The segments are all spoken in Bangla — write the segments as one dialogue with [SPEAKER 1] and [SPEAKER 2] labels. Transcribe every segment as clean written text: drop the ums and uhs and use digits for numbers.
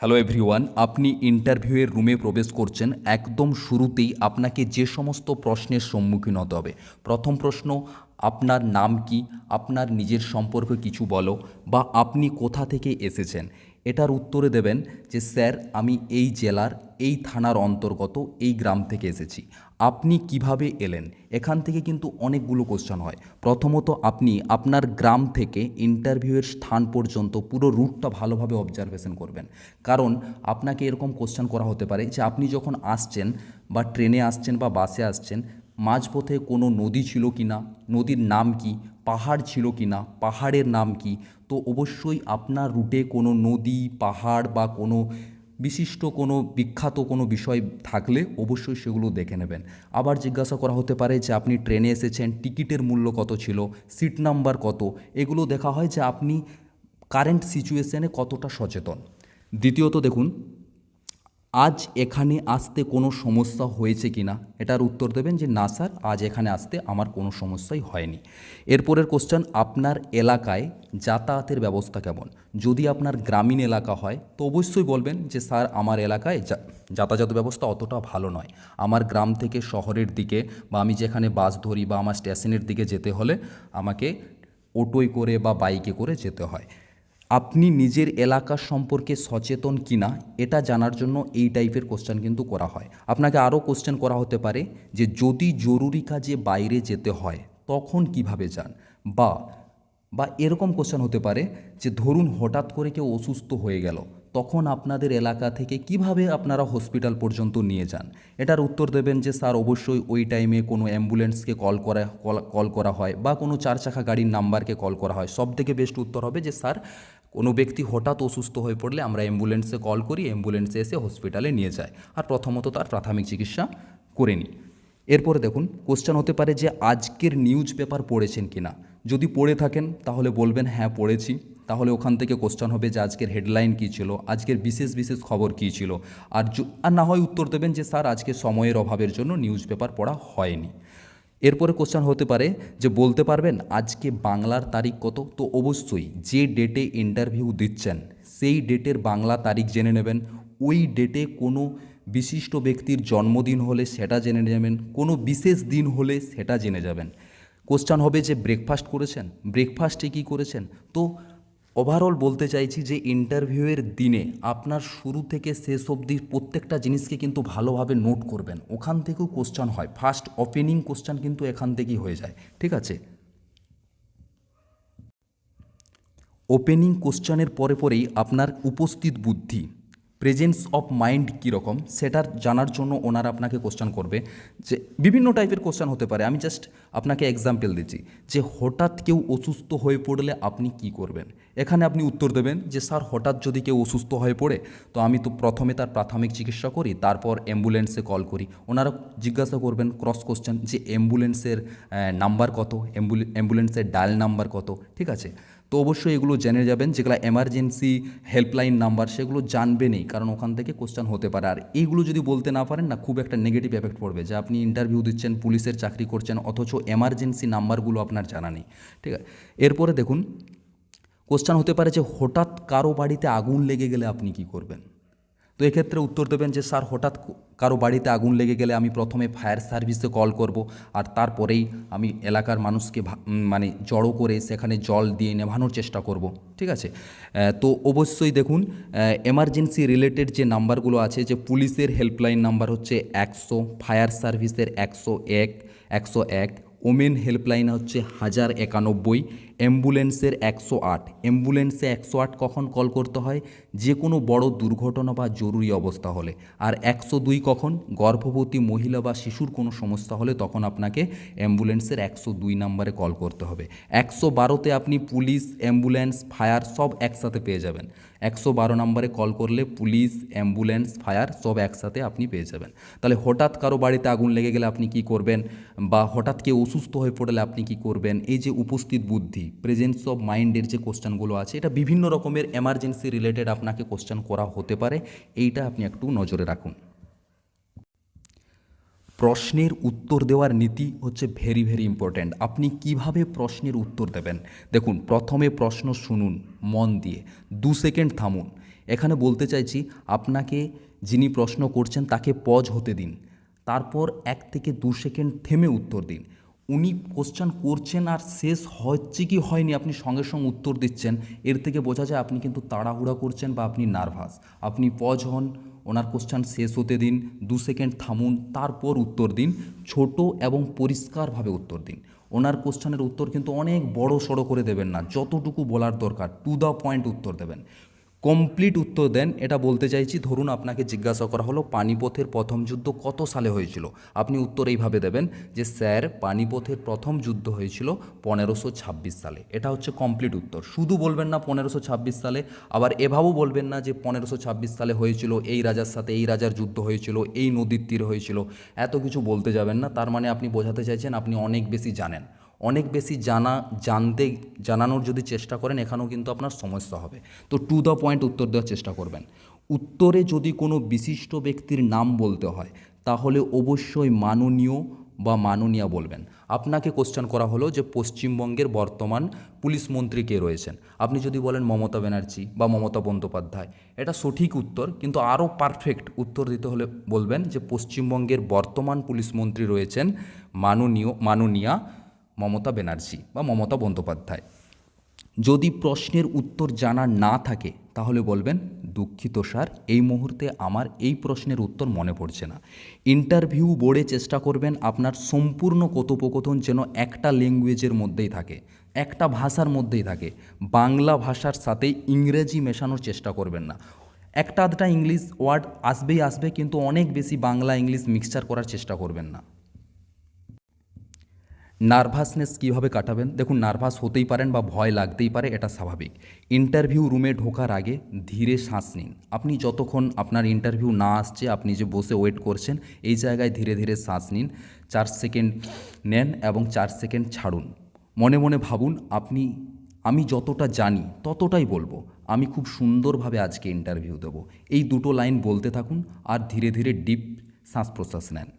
[SPEAKER 1] হ্যালো এভরিওয়ান, আপনি ইন্টারভিউয়ের রুমে প্রবেশ করছেন। একদম শুরুতেই আপনাকে যে সমস্ত প্রশ্নের সম্মুখীন হতে হবে। প্রথম প্রশ্ন, আপনার নাম কি, আপনার নিজের সম্পর্কে কিছু বলো, বা আপনি কোথা থেকে এসেছেন। এটার উত্তরে দেবেন যে স্যার আমি এই জেলার এই থানার অন্তর্গত এই গ্রাম থেকে এসেছি। আপনি কিভাবে এলেন, এখান থেকে কিন্তু অনেকগুলো কোশ্চেন হয়। প্রথমত আপনি আপনার গ্রাম থেকে ইন্টারভিউয়ের স্থান পর্যন্ত পুরো রুটটা ভালোভাবে অবজারভেশন করবেন। কারণ আপনাকে এরকম কোশ্চেন করা হতে পারে যে আপনি যখন আসছেন বা ট্রেনে আসছেন বা বাসে আসছেন, মাঝপথে কোনো নদী ছিল কি না, নদীর নাম কি, পাহাড় ছিল কি না, পাহাড়ের নাম কি। তো অবশ্যই আপনার রুটে কোনো নদী, পাহাড় বা কোনো বিশিষ্ট কোনো বিখ্যাত কোনো বিষয় থাকলে অবশ্যই সেগুলো দেখে নেবেন। আবার জিজ্ঞাসা করা হতে পারে যে আপনি ট্রেনে এসেছেন, টিকিটের মূল্য কত ছিল, সিট নাম্বার কত। এগুলো দেখা হয় যে আপনি কারেন্ট সিচুয়েশনে কতটা সচেতন। দ্বিতীয়ত দেখুন, আজ এখানে আসতে কোনো সমস্যা হয়েছে কি না। এটার উত্তর দেবেন যে না স্যার, আজ এখানে আসতে আমার কোনো সমস্যাই হয়নি। এরপরের কোশ্চেন, আপনার এলাকায় যাতায়াতের ব্যবস্থা কেমন। যদি আপনার গ্রামীণ এলাকা হয় তো অবশ্যই বলবেন যে স্যার আমার এলাকায় যাতায়াত ব্যবস্থা অতটা ভালো নয়। আমার গ্রাম থেকে শহরের দিকে বা আমি যেখানে বাস ধরি বা আমার স্টেশনের দিকে যেতে হলে আমাকে অটোয় করে বা বাইকে করে যেতে হয়। আপনি নিজের এলাকা সম্পর্কে সচেতন কিনা এটা জানার জন্য এই টাইপের কোশ্চেন কিন্তু করা হয়। আপনাকে আরও কোশ্চেন করা হতে পারে যে যদি জরুরি কাজে বাইরে যেতে হয় তখন কিভাবে যান, বা বা এরকম কোশ্চেন হতে পারে যে ধরুন হঠাৎ করে কেউ অসুস্থ হয়ে গেল, তখন আপনাদের এলাকা থেকে কিভাবে আপনারা হসপিটাল পর্যন্ত নিয়ে যান। এটার উত্তর দেবেন যে স্যার অবশ্যই ওই টাইমে কোনো অ্যাম্বুলেন্সকে কল করা হয় বা কোনো চার চাকা গাড়ির নাম্বারকে কল করা হয়। সবথেকে বেস্ট উত্তর হবে যে স্যার কোনো ব্যক্তি হঠাৎ অসুস্থ হয়ে পড়লে আমরা অ্যাম্বুলেন্সে কল করি, অ্যাম্বুলেন্সে এসে হসপিটালে নিয়ে যায় আর প্রথমত তার প্রাথমিক চিকিৎসা করে নিই। এরপরে দেখুন, কোশ্চেন হতে পারে যে আজকের নিউজ পেপার পড়েছেন কি না। যদি পড়ে থাকেন তাহলে বলবেন হ্যাঁ পড়েছি। তাহলে ওখান থেকে কোশ্চেন হবে যে আজকের হেডলাইন কী ছিল, আজকের বিশেষ বিশেষ খবর কী ছিল। আর না হয় উত্তর দেবেন যে স্যার আজকে সময়ের অভাবের জন্য নিউজ পেপার পড়া হয়নি। এরপরে কোশ্চেন হতে পারে যে বলতে পারবেন আজকে বাংলার তারিখ কত। তো অবশ্যই যে ডেটে ইন্টারভিউ দিচ্ছেন সেই ডেটের বাংলা তারিখ জেনে নেবেন। ওই ডেটে কোনো বিশিষ্ট ব্যক্তির জন্মদিন হলে সেটা জেনে নেবেন, কোনো বিশেষ দিন হলে সেটা জেনে যাবেন। কোশ্চেন হবে যে ব্রেকফাস্ট করেছেন, ব্রেকফাস্টে কী করেছেন। তো ওভারঅল বলতে চাইছি যে ইন্টারভিউয়ের দিনে আপনার শুরু থেকে শেষ অবধি প্রত্যেকটা জিনিসকে কিন্তু ভালোভাবে নোট করবেন। ওখান থেকেও কোশ্চেন হয়, ফার্স্ট ওপেনিং কোশ্চেন কিন্তু এখান থেকেই হয়ে যায়। ঠিক আছে, ওপেনিং কোশ্চেনের পরে পরেই আপনার উপস্থিত বুদ্ধি, প্রেজেন্স অফ মাইন্ড কীরকম সেটার জানার জন্য ওনারা আপনাকে কোশ্চেন করবে। যে বিভিন্ন টাইপের কোশ্চেন হতে পারে, আমি জাস্ট আপনাকে এক্সাম্পল দিচ্ছি যে হঠাৎ কেউ অসুস্থ হয়ে পড়লে আপনি কি করবেন। এখানে আপনি উত্তর দেবেন যে স্যার হঠাৎ যদি কেউ অসুস্থ হয়ে পড়ে তো আমি তো প্রথমে তার প্রাথমিক চিকিৎসা করি, তারপর অ্যাম্বুলেন্সে কল করি। ওনারা জিজ্ঞাসা করবেন ক্রস কোশ্চেন যে অ্যাম্বুলেন্সের নাম্বার কত, অ্যাম্বুলেন্সের ডায়াল নাম্বার কত। ঠিক আছে, তো অবশ্যই এগুলো জেনে যাবেন। যেগুলো এমার্জেন্সি হেল্পলাইন নাম্বার সেগুলো জানবেনই, কারণ ওখান থেকে কোশ্চেন হতে পারে। আর এইগুলো যদি বলতে না পারেন না, খুব একটা নেগেটিভ এফেক্ট পড়বে যে আপনি ইন্টারভিউ দিচ্ছেন, পুলিশের চাকরি করছেন, অথচ এমার্জেন্সি নাম্বারগুলো আপনার জানা নেই। ঠিক আছে, এরপরে দেখুন, কোশ্চেন হতে পারে যে হঠাৎ কারো বাড়িতে আগুন লেগে গেলে আপনি কি করবেন। তো এক্ষেত্রে উত্তর দেবেন যে স্যার হঠাৎ কারো বাড়িতে আগুন লেগে গেলে আমি প্রথমে ফায়ার সার্ভিসে কল করব, আর তারপরেই আমি এলাকার মানুষকে মানে জড়ো করে সেখানে জল দিয়ে নেভানোর চেষ্টা করব। ঠিক আছে, তো অবশ্যই দেখুন এমার্জেন্সি রিলেটেড যে নাম্বারগুলো আছে, যে পুলিশের হেল্পলাইন নাম্বার হচ্ছে 100, ফায়ার সার্ভিসের 101, ওমেন হেল্পলাইন হচ্ছে 1091, অ্যাম্বুলেন্সের 108। অ্যাম্বুলেন্সে 108 কখন কল করতে হয়, যে কোনো বড় দুর্ঘটনা বা জরুরি অবস্থা হলে। আর 102 কখন, গর্ভবতী মহিলা বা শিশুর কোনো সমস্যা হলে তখন আপনাকে অ্যাম্বুলেন্সের 102 নাম্বারে কল করতে হবে। 112তে আপনি পুলিশ, অ্যাম্বুলেন্স, ফায়ার সব একসাথে পেয়ে যাবেন। 112 নম্বরে কল করলে পুলিশ, অ্যাম্বুলেন্স, ফায়ার সব একসাথে আপনি পেয়ে যাবেন। তাহলে হঠাৎ কারো বাড়িতে আগুন লেগে গেলে আপনি কি করবেন, বা হঠাৎ কেউ অসুস্থ হয়ে পড়লে আপনি কি করবেন। এই যে উপস্থিত বুদ্ধি, প্রেজেন্স অফ মাইন্ডের যে কোশ্চেনগুলো আছে, এটা বিভিন্ন রকমের এমার্জেন্সি রিলেটেড আপনাকে কোশ্চেন করা হতে পারে। এইটা আপনি একটু নজরে রাখুন। প্রশ্নের উত্তর দেওয়ার নীতি হচ্ছে ভেরি ভেরি ইম্পর্ট্যান্ট। আপনি কিভাবে প্রশ্নের উত্তর দেবেন। দেখুন, প্রথমে প্রশ্ন শুনুন মন দিয়ে, 2 সেকেন্ড থামুন, এখানে বলতে চাইছি আপনাকে যিনি প্রশ্ন করছেন তাকে পজ হতে দিন, তারপর 1 থেকে 2 সেকেন্ড থেমে উত্তর দিন। উনি কোশ্চেন করছেন আর শেষ হচ্ছে কি হয়নি আপনি সঙ্গে সঙ্গে উত্তর দিচ্ছেন, এর থেকে বোঝা যায় আপনি কিন্তু তাড়াহুড়া করছেন বা আপনি নার্ভাস। আপনি পজ হন, ওনার কোশ্চেন শেষ হতে দিন, 2 সেকেন্ড থামুন, তারপর উত্তর দিন। ছোট এবং পরিষ্কারভাবে উত্তর দিন। ওনার কোশ্চেনের উত্তর কিন্তু অনেক বড় সড়ো করে দেবেন না, যতটুকু বলার দরকার টু দ্য পয়েন্ট উত্তর দেবেন, কমপ্লিট উত্তর দেন। এটা বলতে চাইছি, ধরুন আপনাকে জিজ্ঞাসা করা হলো পানিপথের প্রথম যুদ্ধ কত সালে হয়েছিল, আপনি উত্তর এইভাবে দেবেন যে স্যার পানিপথের প্রথম যুদ্ধ হয়েছিল 1526 সালে। এটা হচ্ছে কমপ্লিট উত্তর। শুধু বলবেন না 1526 সালে, আবার এভাবেও বলবেন না যে 1526 সালে হয়েছিল, এই রাজার সাথে এই রাজার যুদ্ধ হয়েছিল, এই নদীর তীরে হয়েছিল, এত কিছু বলতে যাবেন না। তার মানে আপনি বোঝাতে চাইছেন আপনি অনেক বেশি জানেন। অনেক বেশি জানানোর যদি চেষ্টা করেন এখানেও কিন্তু আপনার সমস্যা হবে। তো টু দ্য পয়েন্ট উত্তর দেওয়ার চেষ্টা করবেন। উত্তরে যদি কোনো বিশিষ্ট ব্যক্তির নাম বলতে হয় তাহলে অবশ্যই মাননীয় বা মাননীয়া বলবেন। আপনাকে কোশ্চেন করা হলো যে পশ্চিমবঙ্গের বর্তমান পুলিশ মন্ত্রী কে রয়েছেন, আপনি যদি বলেন মমতা ব্যানার্জি বা মমতা বন্দ্যোপাধ্যায়, এটা সঠিক উত্তর, কিন্তু আরও পারফেক্ট উত্তর দিতে হলে বলবেন যে পশ্চিমবঙ্গের বর্তমান পুলিশ মন্ত্রী রয়েছেন মাননীয়া মমতা ব্যানার্জি বা মমতা বন্দ্যোপাধ্যায়। যদি প্রশ্নের উত্তর জানা না থাকে তাহলে বলবেন দুঃখিত স্যার, এই মুহূর্তে আমার এই প্রশ্নের উত্তর মনে পড়ছে না। ইন্টারভিউ বোর্ডে চেষ্টা করবেন আপনার সম্পূর্ণ কথোপকথন যেন একটা ল্যাঙ্গুয়েজের মধ্যেই থাকে, একটা ভাষার মধ্যেই থাকে। বাংলা ভাষার সাথে ইংরেজি মেশানোর চেষ্টা করবেন না। একটা আধটা ইংলিশ ওয়ার্ড আসবেই আসবে, কিন্তু অনেক বেশি বাংলা ইংলিশ মিক্সচার করার চেষ্টা করবেন না। নার্ভাসনেস কীভাবে কাটাবেন? দেখুন, নার্ভাস হতেই পারেন বা ভয় লাগতেই পারে, এটা স্বাভাবিক। ইন্টারভিউ রুমে ঢোকার আগে ধীরে শ্বাস নিন। আপনি যতক্ষণ আপনার ইন্টারভিউ না আসছে, আপনি যে বসে ওয়েট করছেন, এই জায়গায় ধীরে ধীরে শ্বাস নিন। 4 সেকেন্ড নেন এবং 4 সেকেন্ড ছাড়ুন। মনে মনে ভাবুন আমি যতটা জানি ততটাই বলবো, আমি খুব সুন্দরভাবে আজকে ইন্টারভিউ দেবো। এই দুটো লাইন বলতে থাকুন আর ধীরে ধীরে ডিপ শ্বাস প্রশ্বাস নেন।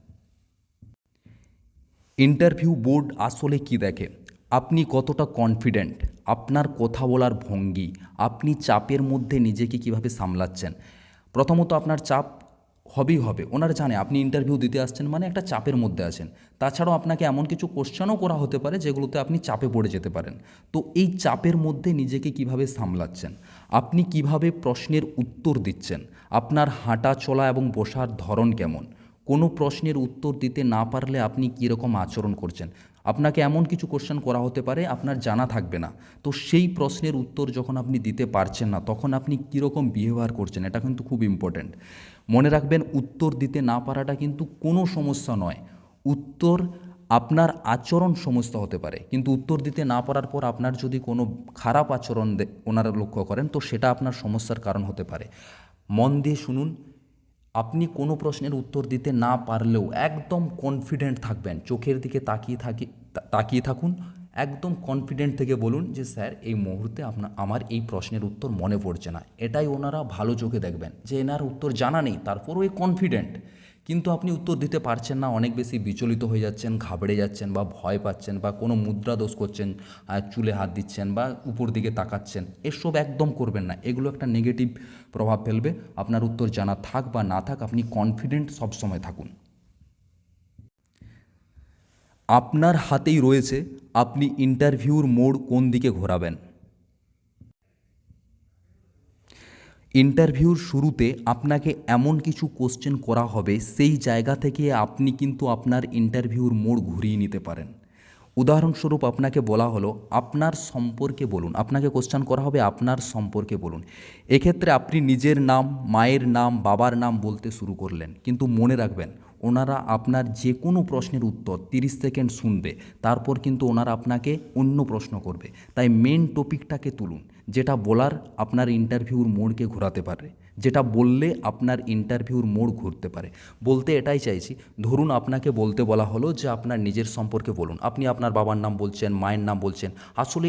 [SPEAKER 1] ইন্টারভিউ বোর্ড আসলে কি দেখে? আপনি কতটা কনফিডেন্ট, আপনার কথা বলার ভঙ্গি, আপনি চাপের মধ্যে নিজেকে কিভাবে সামলাচ্ছেন। প্রথমত আপনার চাপ হবেই হবে, ওনারা জানে আপনি ইন্টারভিউ দিতে আসছেন মানে একটা চাপের মধ্যে আছেন। তাছাড়াও আপনাকে এমন কিছু কোশ্চেনও করা হতে পারে যেগুলোতে আপনি চাপে পড়ে যেতে পারেন। তো এই চাপের মধ্যে নিজেকে কিভাবে সামলাচ্ছেন, আপনি কিভাবে প্রশ্নের উত্তর দিচ্ছেন, আপনার হাঁটা চলা এবং বসার ধরন কেমন, কোনো প্রশ্নের উত্তর দিতে না পারলে আপনি কীরকম আচরণ করছেন। আপনাকে এমন কিছু কোশ্চেন করা হতে পারে আপনার জানা থাকবে না, তো সেই প্রশ্নের উত্তর যখন আপনি দিতে পারছেন না তখন আপনি কীরকম বিহেভিয়ার করছেন, এটা কিন্তু খুব ইম্পর্ট্যান্ট। মনে রাখবেন, উত্তর দিতে না পারাটা কিন্তু কোনো সমস্যা নয়। উত্তর আপনার আচরণ সমস্যা হতে পারে, কিন্তু উত্তর দিতে না পারার পর আপনার যদি কোনো খারাপ আচরণ ওনারা লক্ষ্য করেন তো সেটা আপনার সমস্যার কারণ হতে পারে। মন দিয়ে শুনুন। আপনি কোনো প্রশ্নের উত্তর দিতে না পারলেও একদম কনফিডেন্ট থাকবেন, চোখের দিকে তাকিয়ে থাকুন, একদম কনফিডেন্ট থেকে বলুন যে স্যার এই মুহূর্তে আমার এই প্রশ্নের উত্তর মনে পড়ছে না। এটাই ওনারা ভালো চোখে দেখবেন যে এনার উত্তর জানা নেই, তারপরও এই কনফিডেন্ট। কিন্তু আপনি উত্তর দিতে পারছেন না, অনেক বেশি বিচলিত হয়ে যাচ্ছেন, ঘাবড়ে যাচ্ছেন বা ভয় পাচ্ছেন বা কোনো মুদ্রা দোষ করছেন, চুলে হাত দিচ্ছেন বা উপর দিকে তাকাচ্ছেন, এসব একদম করবেন না। এগুলো একটা নেগেটিভ প্রভাব ফেলবে। আপনার উত্তর জানা থাক বা না থাক, আপনি কনফিডেন্ট সবসময় থাকুন। আপনার হাতেই রয়েছে আপনি ইন্টারভিউর মোড় কোন দিকে ঘোরাবেন। ইন্টারভিউর শুরুতে আপনাকে এমন কিছু কোশ্চেন করা হবে, সেই জায়গা থেকে আপনি কিন্তু আপনার ইন্টারভিউর মোড় ঘুরিয়ে নিতে পারেন। উদাহরণস্বরূপ আপনাকে বলা হলো আপনার সম্পর্কে বলুন, আপনাকে কোশ্চেন করা হবে আপনার সম্পর্কে বলুন। এক্ষেত্রে আপনি নিজের নাম, মায়ের নাম, বাবার নাম বলতে শুরু করলেন, কিন্তু মনে রাখবেন ওনারা আপনার যে কোনো প্রশ্নের উত্তর 30 সেকেন্ড শুনবে, তারপর কিন্তু ওনারা আপনাকে অন্য প্রশ্ন করবে। তাই মেন টপিকটাকে তুলুন, যেটা বলার আপনার ইন্টারভিউর মোড়কে ঘোরাতে পারে, যেটা বললে আপনার ইন্টারভিউর মোড় ঘুরতে পারে। বলতে এটাই চাইছি, ধরুন আপনাকে বলতে বলা হলো যে আপনার নিজের সম্পর্কে বলুন, আপনি আপনার বাবার নাম বলছেন, মায়ের নাম বলছেন। আসলে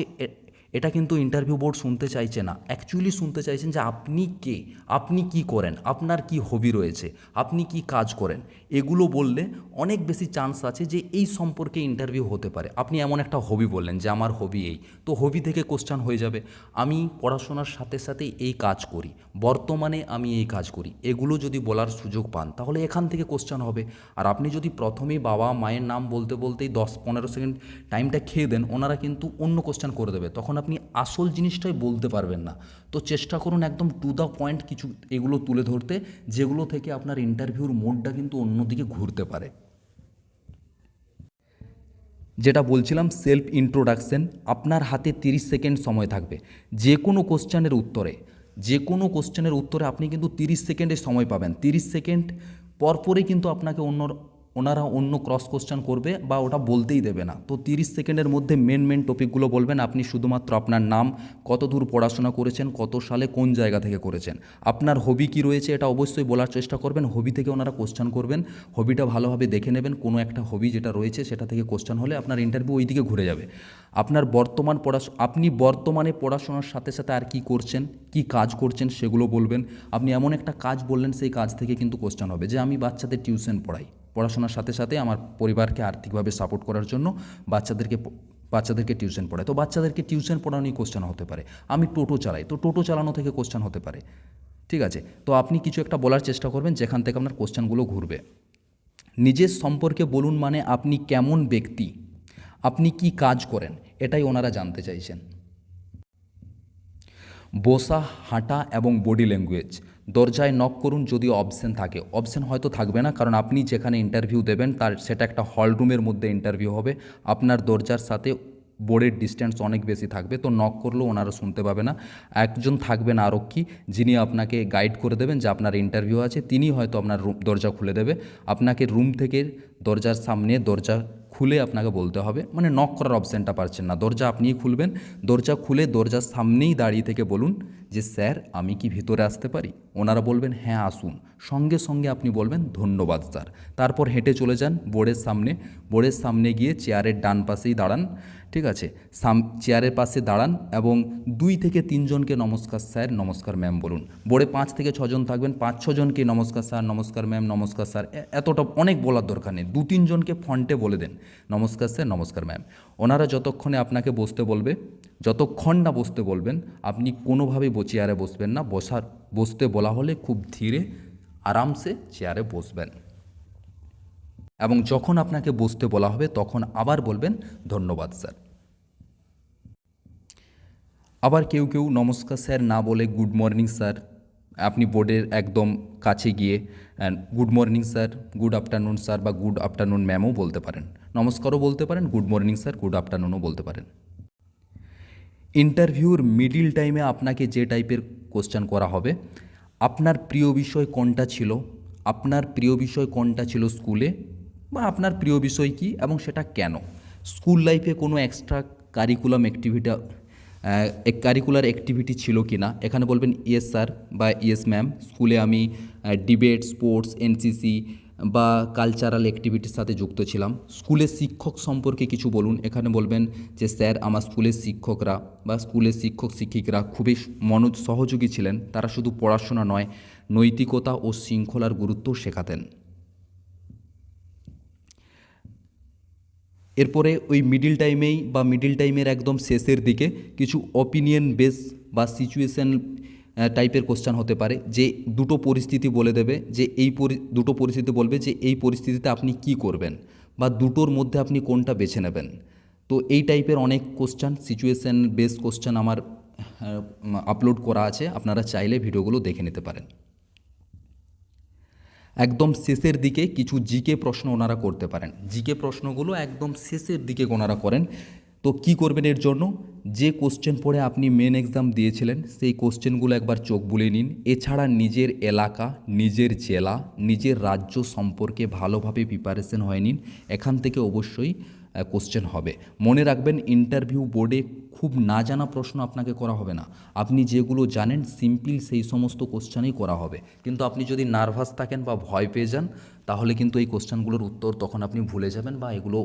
[SPEAKER 1] এটা কিন্তু ইন্টারভিউ বোর্ড শুনতে চাইছে না। অ্যাকচুয়ালি শুনতে চাইছেন যে আপনি কে, আপনি কি করেন, আপনার কি হবি রয়েছে, আপনি কি কাজ করেন। এগুলো বললে অনেক বেশি চান্স আছে যে এই সম্পর্কে ইন্টারভিউ হতে পারে। আপনি এমন একটা হবি বললেন যে আমার হবি এই, তো হবি থেকে কোশ্চেন হয়ে যাবে। আমি পড়াশোনার সাথে সাথে এই কাজ করি, বর্তমানে আমি এই কাজ করি, এগুলো যদি বলার সুযোগ পান তাহলে এখান থেকে কোশ্চেন হবে। আর আপনি যদি প্রথমেই বাবা মায়ের নাম বলতে বলতেই 10-15 সেকেন্ড টাইমটা খেয়ে দেন, ওনারা কিন্তু অন্য কোশ্চেন করে দেবে, তখন আপনি আসল জিনিসটাই বলতে পারবেন না। তো চেষ্টা করুন একদম টু দ্য পয়েন্ট কিছু এগুলো তুলে ধরতে, যেগুলো থেকে আপনার ইন্টারভিউর মোডটা কিন্তু অন্যদিকে ঘুরতে পারে। যেটা বলছিলাম সেলফ ইন্ট্রোডাকশন, আপনার হাতে 30 সেকেন্ড সময় থাকবে যে কোনো কোশ্চেনের উত্তরে। যে কোনো কোশ্চেনের উত্তরে আপনি কিন্তু 30 সেকেন্ডের সময় পাবেন। 30 সেকেন্ড পরপরই কিন্তু আপনাকে ওনারা অন্য ক্রস কোশ্চেন করবে বা ওটা বলতেই দেবে না। তো 30 সেকেন্ডের মধ্যে মেন টপিকগুলো বলবেন। আপনি শুধুমাত্র আপনার নাম, কত দূর পড়াশোনা করেছেন, কত সালে কোন জায়গা থেকে করেছেন, আপনার হবি কী রয়েছে এটা অবশ্যই বলার চেষ্টা করবেন। হবি থেকে ওনারা কোশ্চেন করবেন, হবিটা ভালোভাবে দেখে নেবেন। কোনো একটা হবি যেটা রয়েছে সেটা থেকে কোশ্চেন হলে আপনার ইন্টারভিউ ওই দিকে ঘুরে যাবে। আপনার আপনি বর্তমানে পড়াশোনার সাথে সাথে আর কি করছেন, কি কাজ করছেন সেগুলো বলবেন। আপনি এমন একটা কাজ বললেন, সেই কাজ থেকে কিন্তু কোশ্চেন হবে যে আমি বাচ্চাদের টিউশন পড়াই, পড়াশোনার সাথে সাথে আমার পরিবারকে আর্থিকভাবে সাপোর্ট করার জন্য বাচ্চাদেরকে টিউশন পড়ায়। তো বাচ্চাদেরকে টিউশন পড়ানোই কোশ্চেন হতে পারে। আমি টোটো চালাই, তো টোটো চালানো থেকে কোশ্চেন হতে পারে। ঠিক আছে, তো আপনি কিছু একটা বলার চেষ্টা করবেন যেখান থেকে আপনার কোশ্চেনগুলো ঘুরবে। নিজের সম্পর্কে বলুন, মানে আপনি কেমন ব্যক্তি, আপনি কি কাজ করেন, এটাই ওনারা জানতে চাইছেন। বসা, হাঁটা এবং বডি ল্যাঙ্গুয়েজ। দরজায় নক করুন যদি অপশন থাকে। অপশন হয়তো থাকবে না, কারণ আপনি যেখানে ইন্টারভিউ দেবেন সেটা একটা হল রুমের মধ্যে ইন্টারভিউ হবে। আপনার দরজার সাথে বোর্ডের ডিস্টেন্স অনেক বেশি থাকবে, তো নক করলেও ওনারা শুনতে পাবে না। একজন থাকবেন আরক্ষী, যিনি আপনাকে গাইড করে দেবেন যে আপনার ইন্টারভিউ আছে, তিনি হয়তো আপনার দরজা খুলে দেবে। আপনাকে রুম থেকে দরজার সামনে দরজা খুলে আপনাকে বলতে হবে, মানে নক করার অপশানটা পাচ্ছেন না, দরজা আপনিই খুলবেন। দরজা খুলে দরজার সামনেই দাঁড়িয়ে থেকে বলুন যে স্যার আমি কি ভিতরে আসতে পারি। ওনারা বলবেন হ্যাঁ আসুন, সঙ্গে সঙ্গে আপনি বলবেন ধন্যবাদ স্যার। তারপর হেঁটে চলে যান বোর্ডের সামনে গিয়ে চেয়ারের ডান পাশেই দাঁড়ান। ঠিক আছে, চেয়ারের পাশে দাঁড়ান এবং 2 থেকে 3 জনকে নমস্কার স্যার, নমস্কার ম্যাম বলুন। বোর্ডে 5 থেকে 6 জন থাকবেন, 5-6 জনকে নমস্কার স্যার, নমস্কার ম্যাম, নমস্কার স্যার, এতটা অনেক বলার দরকার নেই। 2-3 জনকে ফন্টে বলে দেন নমস্কার স্যার, নমস্কার ম্যাম। ওনারা যতক্ষণে আপনাকে যতক্ষণ না বসতে বলবেন, আপনি কোনোভাবেই চেয়ারে বসবেন না। বসতে বলা হলে খুব ধীরে আরামসে চেয়ারে বসবেন এবং যখন আপনাকে বসতে বলা হবে তখন আবার বলবেন ধন্যবাদ স্যার। আবার কেউ কেউ নমস্কার স্যার না বলে গুড মর্নিং স্যার, আপনি বোর্ডের একদম কাছে গিয়ে good morning sir, good afternoon sir বা গুড আফটারনুন ম্যামও বলতে পারেন, নমস্কারও বলতে পারেন, গুড মর্নিং স্যার, গুড আফটারনুনও বলতে পারেন। ইন্টারভিউর মিডিল টাইমে আপনাকে যে টাইপের কোশ্চেন করা হবে, আপনার প্রিয় বিষয় কোনটা ছিল স্কুলে, বা আপনার প্রিয় বিষয় কী এবং সেটা কেন। স্কুল লাইফে কোনো এক্সট্রা কারিকুলার অ্যাক্টিভিটি ছিল কি না, এখানে বলবেন ইয়েস স্যার বা ইয়েস ম্যাম। স্কুলে আমি ডিবেট, স্পোর্টস, এনসিসি বা কালচারাল অ্যাক্টিভিটির সাথে যুক্ত ছিলাম। স্কুলের শিক্ষক সম্পর্কে কিছু বলুন, এখানে বলবেন যে স্যার আমার স্কুলের শিক্ষকরা বা স্কুলের শিক্ষক শিক্ষিকারা খুবই সহযোগী ছিলেন, তারা শুধু পড়াশোনা নয় নৈতিকতা ও শৃঙ্খলার গুরুত্ব শেখাতেন। এরপরে ওই মিডিল টাইমের একদম শেষের দিকে কিছু অপিনিয়ন বেস বা সিচুয়েশন টাইপের কোশ্চেন হতে পারে, যে দুটো পরিস্থিতি বলে দেবে, যে দুটো পরিস্থিতি বলবে যে এই পরিস্থিতিতে আপনি কি করবেন বা দুটোর মধ্যে আপনি কোনটা বেছে নেবেন। তো এই টাইপের অনেক কোশ্চেন, সিচুয়েশন বেস কোশ্চেন আমার আপলোড করা আছে, আপনারা চাইলে ভিডিওগুলো দেখে নিতে পারেন। একদম শেষের দিকে কিছু জিকে প্রশ্ন ওনারা করতে পারেন, জিকে প্রশ্নগুলো একদম শেষের দিকে ওনারা করেন। তো কি করবেন এর জন্য, যে কোশ্চেন পড়ে আপনি মেন এক্সাম দিয়েছিলেন সেই কোশ্চেনগুলো একবার চোখ বুলিয়ে নিন। এছাড়া নিজের এলাকা, নিজের জেলা, নিজের রাজ্য সম্পর্কে ভালোভাবে প্রিপারেশন হয়ে নিন, এখান থেকে অবশ্যই কোশ্চেন হবে। মনে রাখবেন ইন্টারভিউ বোর্ডে খুব না জানা প্রশ্ন আপনাকে করা হবে না, আপনি যেগুলো জানেন সিম্পল সেই সমস্ত কোশ্চেনই করা হবে। কিন্তু আপনি যদি নার্ভাস থাকেন বা ভয় পেয়ে যান তাহলে কিন্তু এই কোশ্চেনগুলোর উত্তর তখন আপনি ভুলে যাবেন বা এগুলো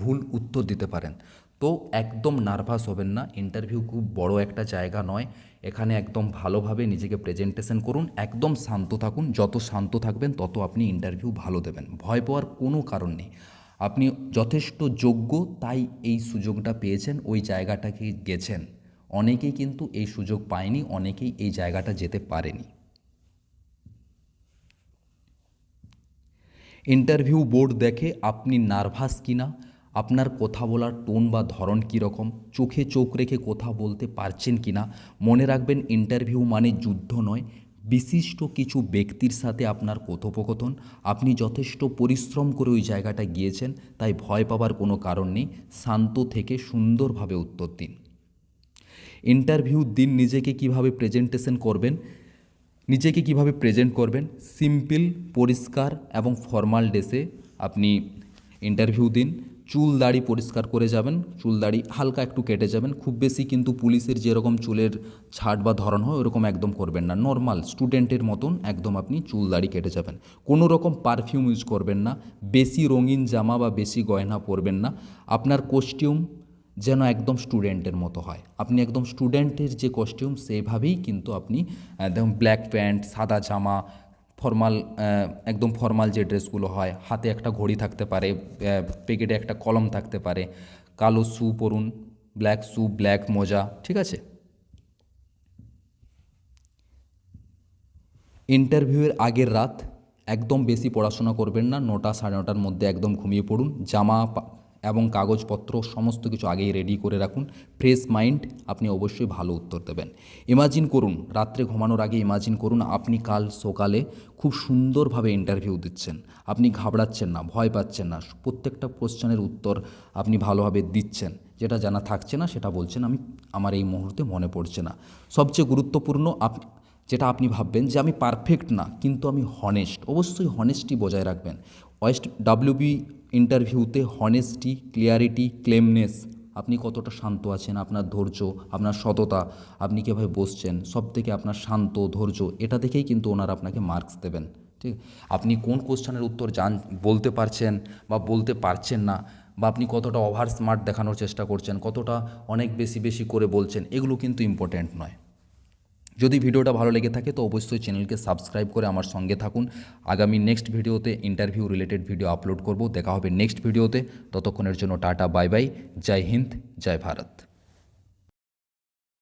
[SPEAKER 1] ভুল উত্তর দিতে পারেন। তো একদম নার্ভাস হবেন না, ইন্টারভিউ খুব বড় একটা জায়গা নয়। এখানে একদম ভালোভাবে নিজেকে প্রেজেন্টেশন করুন, একদম শান্ত থাকুন, যত শান্ত থাকবেন তত আপনি ইন্টারভিউ ভালো দেবেন। ভয় পাওয়ার কোনো কারণ নেই, আপনি যথেষ্ট যোগ্য, তাই এই সুযোগটা পেয়েছেন, ওই জায়গাটাকে গেছেন। অনেকেই কিন্তু এই সুযোগ পায়নি, অনেকেই এই জায়গাটা যেতে পারেনি। ইন্টারভিউ বোর্ড দেখে আপনি নার্ভাস কিনা, আপনার কথা বলার টোন বা ধরন কীরকম, চোখে চোখ রেখে কথা বলতে পারছেন কিনা। মনে রাখবেন, ইন্টারভিউ মানে যুদ্ধ নয়, বিশিষ্ট কিছু ব্যক্তির সাথে আপনার কথোপকথন। আপনি যথেষ্ট পরিশ্রম করে ওই জায়গাটা গিয়েছেন, তাই ভয় পাওয়ার কোনো কারণ নেই। শান্ত থেকে সুন্দরভাবে উত্তর দিন। ইন্টারভিউ দিন নিজেকে কিভাবে প্রেজেন্টেশন করবেন, নিজেকে কিভাবে প্রেজেন্ট করবেন, সিম্পল, পরিষ্কার এবং ফর্মাল ড্রেসে আপনি ইন্টারভিউ দিন। চুল দাড়ি পরিষ্কার করে যাবেন, চুল দাড়ি হালকা একটু কেটে যাবেন, খুব বেশি কিন্তু পুলিশের যেরকম চুলের ছাট বা ধরন হয় ওরকম একদম করবেন না, নর্মাল স্টুডেন্টের মতন একদম আপনি চুল দাড়ি কেটে যাবেন। কোনো রকম পারফিউম ইউজ করবেন না, বেশি রঙিন জামা বা বেশি গয়না পরবেন না। আপনার কস্টিউম যেন একদম স্টুডেন্টের মতো হয়, আপনি একদম স্টুডেন্টের যে কস্টিউম সেইভাবেই কিন্তু আপনি একদম ব্ল্যাক প্যান্ট, সাদা জামা, ফর্মাল, একদম ফর্মাল যে ড্রেসগুলো হয়, হাতে একটা ঘড়ি থাকতে পারে, পেকেটে একটা কলম থাকতে পারে, কালো শ্যু পরুন, ব্ল্যাক শ্যু, ব্ল্যাক মোজা, ঠিক আছে। ইন্টারভিউয়ের আগের রাত একদম বেশি পড়াশোনা করবেন না, 9টা 9:30টার মধ্যে একদম ঘুমিয়ে পড়ুন। জামা এবং কাগজপত্র সমস্ত কিছু আগেই রেডি করে রাখুন। ফ্রেশ মাইন্ড, আপনি অবশ্যই ভালো উত্তর দেবেন। ইমাজিন করুন, রাত্রে ঘুমানোর আগে ইমাজিন করুন আপনি কাল সকালে খুব সুন্দরভাবে ইন্টারভিউ দিচ্ছেন, আপনি ঘাবড়াচ্ছেন না, ভয় পাচ্ছেন না, প্রত্যেকটা কোশ্চেনের উত্তর আপনি ভালোভাবে দিচ্ছেন। যেটা জানা থাকছে না সেটা বলছেন আমার এই মুহূর্তে মনে পড়ছে না। সবচেয়ে গুরুত্বপূর্ণ যেটা আপনি ভাববেন যে আমি পারফেক্ট না, কিন্তু আমি হনেস্ট, অবশ্যই হনেস্টি বজায় রাখবেন। WB ইন্টারভিউতে হনেস্টি, ক্লিয়ারিটি, ক্লেমনেস, আপনি কতটা শান্ত আছেন, আপনার ধৈর্য, আপনার সততা, আপনি কীভাবে বসছেন, সব থেকে আপনার শান্ত ধৈর্য, এটা দেখেই কিন্তু ওনারা আপনাকে মার্কস দেবেন। ঠিক, আপনি কোন কোশ্চেনের উত্তর বলতে পারছেন বা বলতে পারছেন না, বা আপনি কতটা ওভার স্মার্ট দেখানোর চেষ্টা করছেন, কতটা অনেক বেশি বেশি করে বলছেন, এগুলো কিন্তু ইম্পর্ট্যান্ট নয়। যদি ভিডিওটা ভালো লেগে থাকে তো অবশ্যই চ্যানেলকে সাবস্ক্রাইব করে আমার সঙ্গে থাকুন। আগামী নেক্সট ভিডিওতে ইন্টারভিউ রিলেটেড ভিডিও আপলোড করব। দেখা হবে নেক্সট ভিডিওতে, ততক্ষণের জন্য টাটা, বাই বাই, জয় হিন্দ, জয় ভারত।